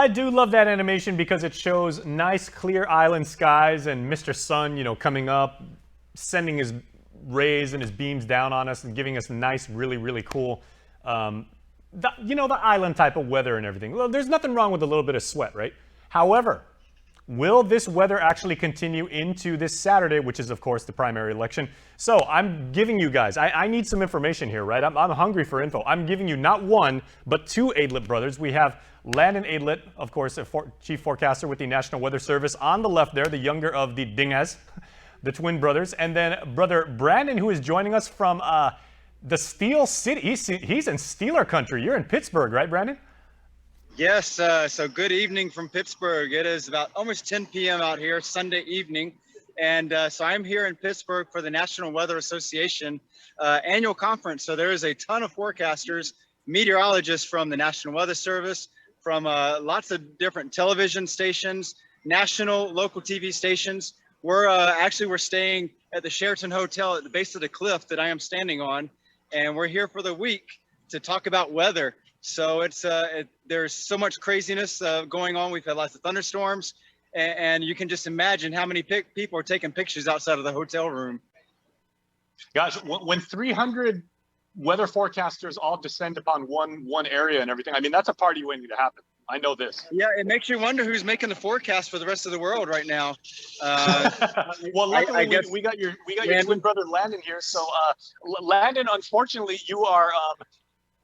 I do love that animation because it shows nice, clear island skies and Mr. Sun, coming up, sending his rays and his beams down on us and giving us nice, really, really cool, the island type of weather and everything. Well, there's nothing wrong with a little bit of sweat, right? However, will this weather actually continue into this Saturday, which is, of course, the primary election? So I'm giving you guys, I need some information here, right? I'm hungry for info. I'm giving you not one, but two Aidlet brothers. We have Landon Aidlet, of course, chief forecaster with the National Weather Service. On the left there, the younger of the Dingas, the twin brothers. And then brother Brandon, who is joining us from the Steel City. He's in Steeler country. You're in Pittsburgh, right, Brandon? Yes, so good evening from Pittsburgh. It is about almost 10 p.m. out here, Sunday evening. And so I'm here in Pittsburgh for the National Weather Association annual conference. So there is a ton of forecasters, meteorologists from the National Weather Service, from lots of different television stations, national, local TV stations. We're staying at the Sheraton Hotel at the base of the cliff that I am standing on. And we're here for the week to talk about weather. So there's so much craziness going on. We've had lots of thunderstorms, and you can just imagine how many people are taking pictures outside of the hotel room. Guys, when 300 weather forecasters all descend upon one area and everything, I mean, that's a party waiting to happen. I know this. Yeah, it makes you wonder who's making the forecast for the rest of the world right now. Well, luckily we got your twin brother Landon here. So, Landon, unfortunately, you are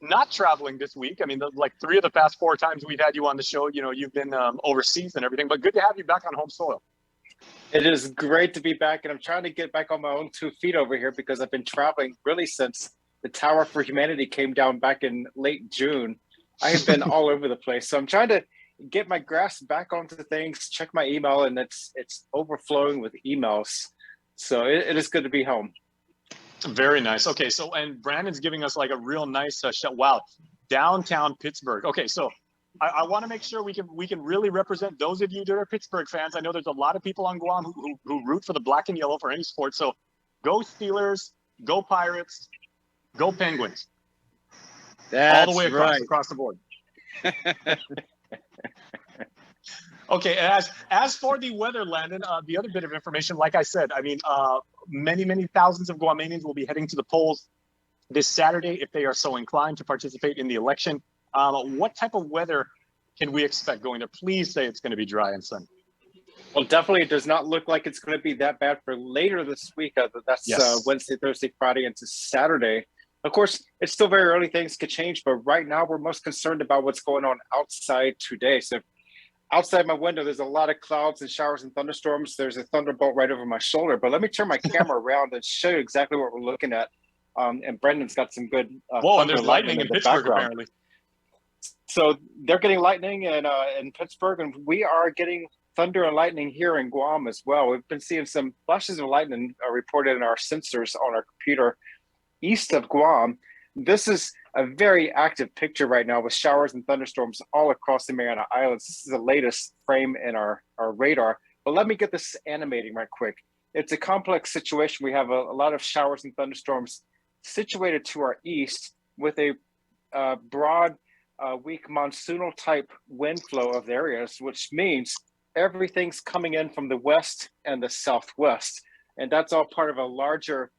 not traveling this week. I mean, like 3 of the past 4 times we've had you on the show, you've been overseas and everything. But good to have you back on home soil. It is great to be back, and I'm trying to get back on my own 2 feet over here because I've been traveling really since the Tower for Humanity came down back in late June. I have been all over the place. So I'm trying to get my grasp back onto things, check my email, and it's overflowing with emails. So it is good to be home. Very nice. Okay, so and Brandon's giving us like a real nice shot. Wow, downtown Pittsburgh. Okay, so I want to make sure we can really represent those of you that are Pittsburgh fans. I know there's a lot of people on Guam who root for the black and yellow for any sport. So go Steelers, go Pirates, go Penguins. That's all the way across the board. Okay, as for the weather, Landon, the other bit of information, like I said, I mean, many thousands of Guamanians will be heading to the polls this Saturday if they are so inclined to participate in the election. What type of weather can we expect going there? Please say it's going to be dry and sunny. Well, definitely it does not look like it's going to be that bad for later this week. That's yes. Wednesday, Thursday, Friday into Saturday. Of course, it's still very early. Things could change, but right now we're most concerned about what's going on outside today. So outside my window, there's a lot of clouds and showers and thunderstorms. There's a thunderbolt right over my shoulder, but let me turn my camera around and show you exactly what we're looking at. And Brendan's got some good whoa, and there's lightning in Pittsburgh, background. Apparently. So they're getting lightning in Pittsburgh, and we are getting thunder and lightning here in Guam as well. We've been seeing some flashes of lightning reported in our sensors on our computer east of Guam. This is a very active picture right now with showers and thunderstorms all across the Mariana Islands. This is the latest frame in our radar. But let me get this animating right quick. It's a complex situation. We have a lot of showers and thunderstorms situated to our east with a broad, weak monsoonal type wind flow of the areas, which means everything's coming in from the west and the southwest. And that's all part of a larger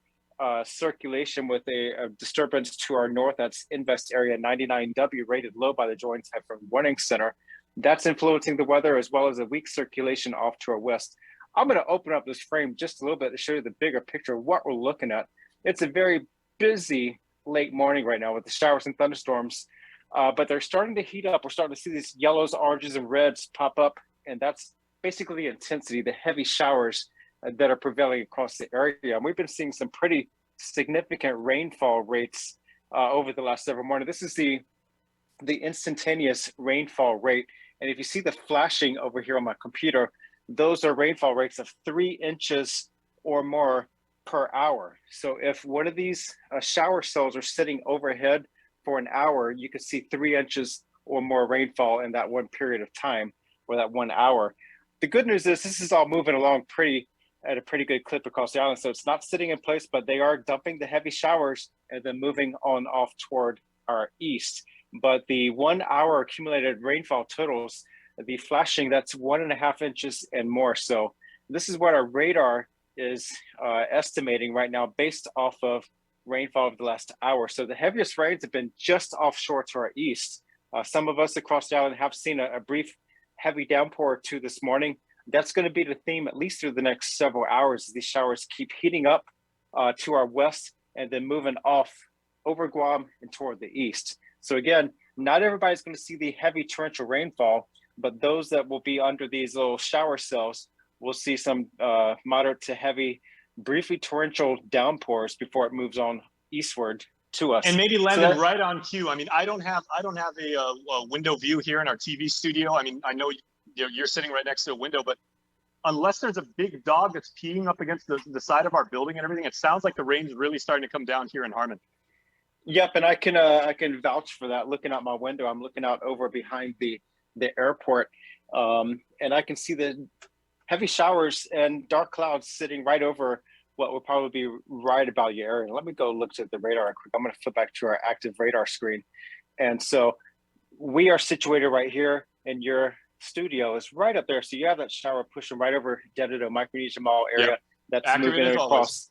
circulation with a disturbance to our north. That's Invest Area 99W, rated low by the Joint Typhoon Warning Center. That's influencing the weather, as well as a weak circulation off to our west. I'm going to open up this frame just a little bit to show you the bigger picture of what we're looking at. It's a very busy late morning right now with the showers and thunderstorms, but they're starting to heat up. We're starting to see these yellows, oranges, and reds pop up, and that's basically the intensity, the heavy showers that are prevailing across the area. And we've been seeing some pretty significant rainfall rates over the last several mornings. This is the instantaneous rainfall rate. And if you see the flashing over here on my computer, those are rainfall rates of 3 inches or more per hour. So if one of these shower cells are sitting overhead for an hour, you can see 3 inches or more rainfall in that one period of time, or that 1 hour. The good news is this is all moving along at a pretty good clip across the island. So it's not sitting in place, but they are dumping the heavy showers and then moving on off toward our east. But the 1 hour accumulated rainfall totals the flashing, that's 1.5 inches and more. So this is what our radar is estimating right now based off of rainfall of the last hour. So the heaviest rains have been just offshore to our east. Some of us across the island have seen a brief heavy downpour or two this morning. That's going to be the theme at least through the next several hours as these showers keep heating up to our west and then moving off over Guam and toward the east. So again, not everybody's going to see the heavy torrential rainfall, but those that will be under these little shower cells will see some moderate to heavy, briefly torrential downpours before it moves on eastward to us. And maybe Landon, right on cue. I mean, I don't have a window view here in our TV studio. I mean, I know you're sitting right next to a window, but unless there's a big dog that's peeing up against the side of our building and everything, it sounds like the rain's really starting to come down here in Harmon. Yep, and I can vouch for that. Looking out my window, I'm looking out over behind the airport, and I can see the heavy showers and dark clouds sitting right over what will probably be right about your area. Let me go look at the radar quick. I'm going to flip back to our active radar screen. And so we are situated right here, and your studio is right up there. So you have that shower pushing right over Dededo, Micronesia Mall area. Yep. That's accurate moving across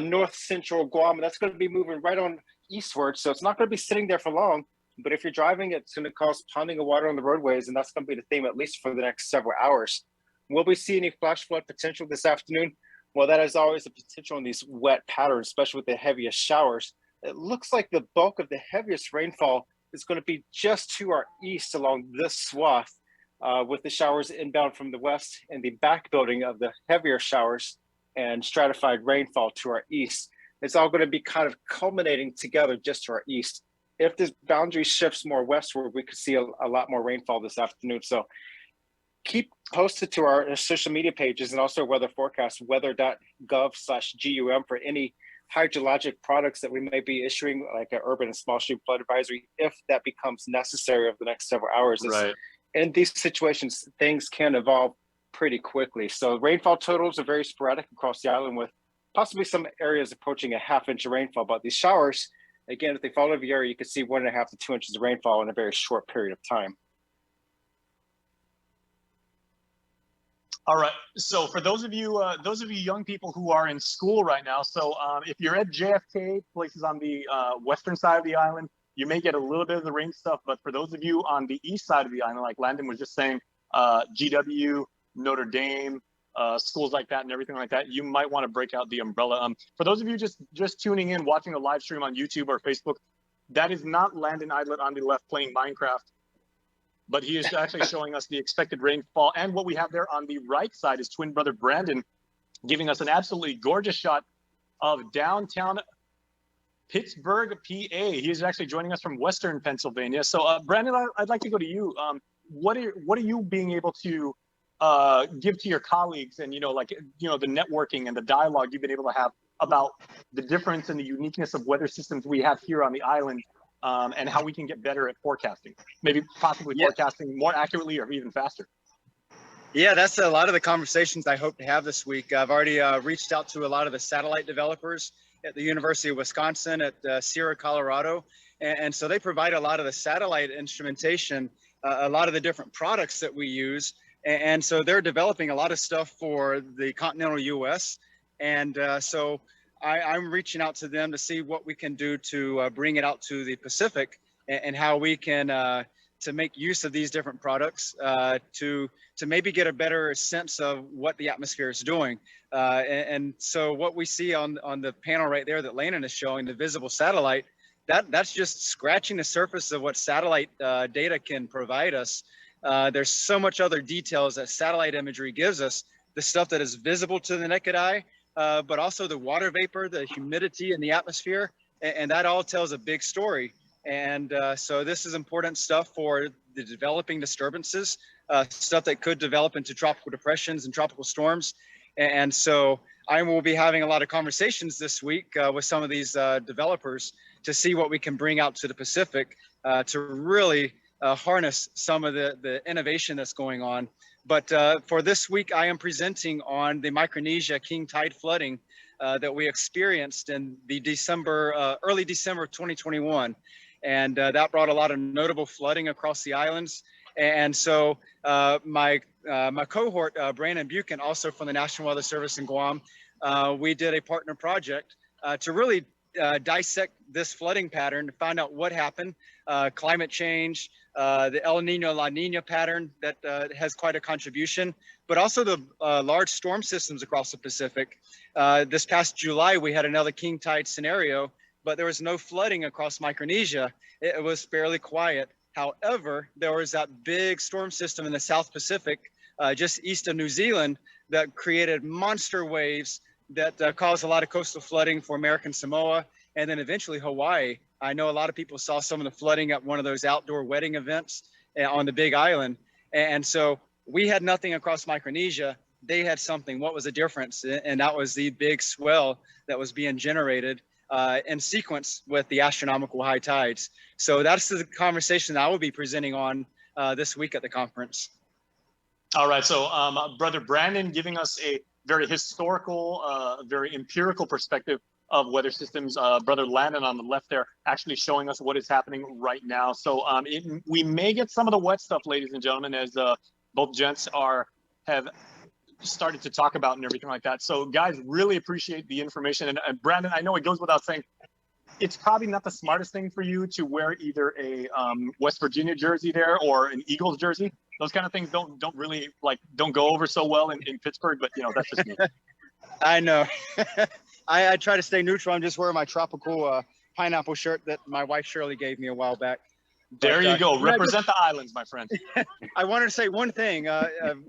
north central Guam. That's going to be moving right on eastward. So it's not going to be sitting there for long. But if you're driving, it's going to cause pounding of water on the roadways, and that's going to be the theme at least for the next several hours. Will we see any flash flood potential this afternoon? Well, that is always a potential in these wet patterns, especially with the heaviest showers. It looks like the bulk of the heaviest rainfall is going to be just to our east along this swath, with the showers inbound from the west and the back building of the heavier showers and stratified rainfall to our east. It's all going to be kind of culminating together just to our east. If this boundary shifts more westward, we could see a lot more rainfall this afternoon. So keep posted to our social media pages and also weather forecast, weather.gov/GUM for any hydrologic products that we may be issuing, like an urban and small stream flood advisory, if that becomes necessary over the next several hours. Right. In these situations, things can evolve pretty quickly. So rainfall totals are very sporadic across the island, with possibly some areas approaching a ½ inch of rainfall. But these showers, again, if they fall over the area, you can see 1.5 to 2 inches of rainfall in a very short period of time. All right. So for those of you young people who are in school right now, so if you're at JFK, places on the western side of the island, you may get a little bit of the rain stuff. But for those of you on the east side of the island, like Landon was just saying, GW, Notre Dame, schools like that and everything like that, you might want to break out the umbrella. For those of you just tuning in, watching the live stream on YouTube or Facebook, that is not Landon Idlet on the left playing Minecraft, but he is actually showing us the expected rainfall. And what we have there on the right side is twin brother Brandon giving us an absolutely gorgeous shot of downtown Pittsburgh, PA. He is actually joining us from Western Pennsylvania. So Brandon, I'd like to go to you. What are you being able to give to your colleagues, and the networking and the dialogue you've been able to have about the difference and the uniqueness of weather systems we have here on the island, and how we can get better at forecasting, maybe possibly forecasting more accurately or even faster? Yeah, that's a lot of the conversations I hope to have this week. I've already reached out to a lot of the satellite developers at the University of Wisconsin, at Sierra, Colorado. And so they provide a lot of the satellite instrumentation, a lot of the different products that we use. And so they're developing a lot of stuff for the continental US. And so I'm reaching out to them to see what we can do to bring it out to the Pacific, and how we can to make use of these different products to maybe get a better sense of what the atmosphere is doing. And so what we see on the panel right there that Landon is showing, the visible satellite, that's just scratching the surface of what satellite data can provide us. There's so much other details that satellite imagery gives us, the stuff that is visible to the naked eye, but also the water vapor, the humidity in the atmosphere, and that all tells a big story. And so this is important stuff for the developing disturbances, stuff that could develop into tropical depressions and tropical storms. And so I will be having a lot of conversations this week with some of these developers to see what we can bring out to the Pacific to really harness some of the innovation that's going on. But for this week, I am presenting on the Micronesia king tide flooding that we experienced in the early December of 2021. And that brought a lot of notable flooding across the islands. And so my cohort, Brandon Buchan, also from the National Weather Service in Guam, we did a partner project to really dissect this flooding pattern to find out what happened, climate change, the El Nino La Nina pattern that has quite a contribution, but also the large storm systems across the Pacific. This past July, we had another king tide scenario, but there was no flooding across Micronesia. It was fairly quiet. However, there was that big storm system in the South Pacific, just east of New Zealand, that created monster waves that caused a lot of coastal flooding for American Samoa, and then eventually Hawaii. I know a lot of people saw some of the flooding at one of those outdoor wedding events on the Big Island. And so we had nothing across Micronesia. They had something. What was the difference? And that was the big swell that was being generated in sequence with the astronomical high tides. So that's the conversation I will be presenting on this week at the conference. All right. So Brother Brandon giving us a very historical, very empirical perspective of weather systems. Brother Landon on the left there actually showing us what is happening right now. So we may get some of the wet stuff, ladies and gentlemen, as both gents have started to talk about and everything like that. So guys, really appreciate the information. And Brandon, I know it goes without saying, it's probably not the smartest thing for you to wear either a West Virginia jersey there or an Eagles jersey. Those kind of things don't really don't go over so well in Pittsburgh, but that's just me. I know. I try to stay neutral. I'm just wearing my tropical pineapple shirt that my wife Shirley gave me a while back. There you go. Represent the islands, my friend. I wanted to say one thing.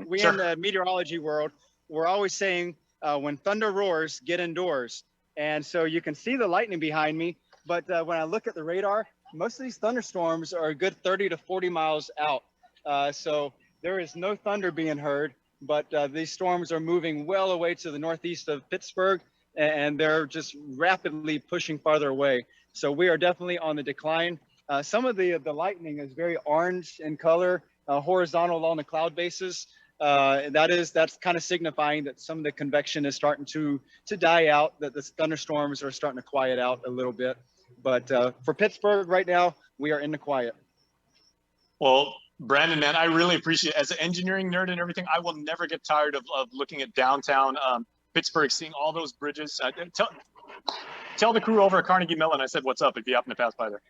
We Sure. in the meteorology world, we're always saying when thunder roars, get indoors. And so you can see the lightning behind me. But when I look at the radar, most of these thunderstorms are a good 30 to 40 miles out. So there is no thunder being heard, but these storms are moving well away to the northeast of Pittsburgh, and they're just rapidly pushing farther away. So we are definitely on the decline. Some of the lightning is very orange in color, horizontal along the cloud bases. That's kind of signifying that some of the convection is starting to die out, that the thunderstorms are starting to quiet out a little bit. But for Pittsburgh right now, we are in the quiet. Well, Brandon, man, I really appreciate it. As an engineering nerd and everything, I will never get tired of looking at downtown Pittsburgh, seeing all those bridges. Tell the crew over at Carnegie Mellon I said what's up if you happen to pass by there.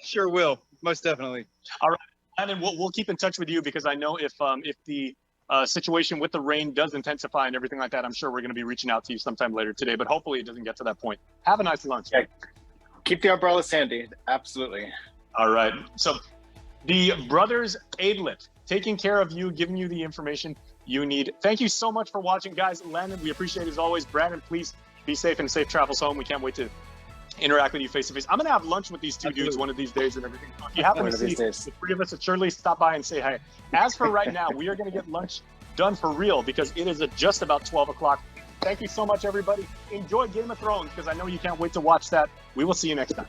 Sure will, most definitely. All right, Landon, we'll keep in touch with you because I know if the situation with the rain does intensify and everything like that, I'm sure we're going to be reaching out to you sometime later today, but hopefully it doesn't get to that point. Have a nice lunch. Yeah. Keep the umbrellas handy. Absolutely. All right. So the brothers Aidlet taking care of you, giving you the information you need. Thank you so much for watching, guys. Landon, we appreciate it as always. Brandon, please be safe and safe travels home. We can't wait to interact with you face to face. I'm gonna have lunch with these two dudes one of these days and everything. So if you happen to see the three of us at Shirley, stop by and say hi. As for right now, we are gonna get lunch done for real because it is just about 12 o'clock. Thank you so much, everybody. Enjoy Game of Thrones because I know you can't wait to watch that. We will see you next time.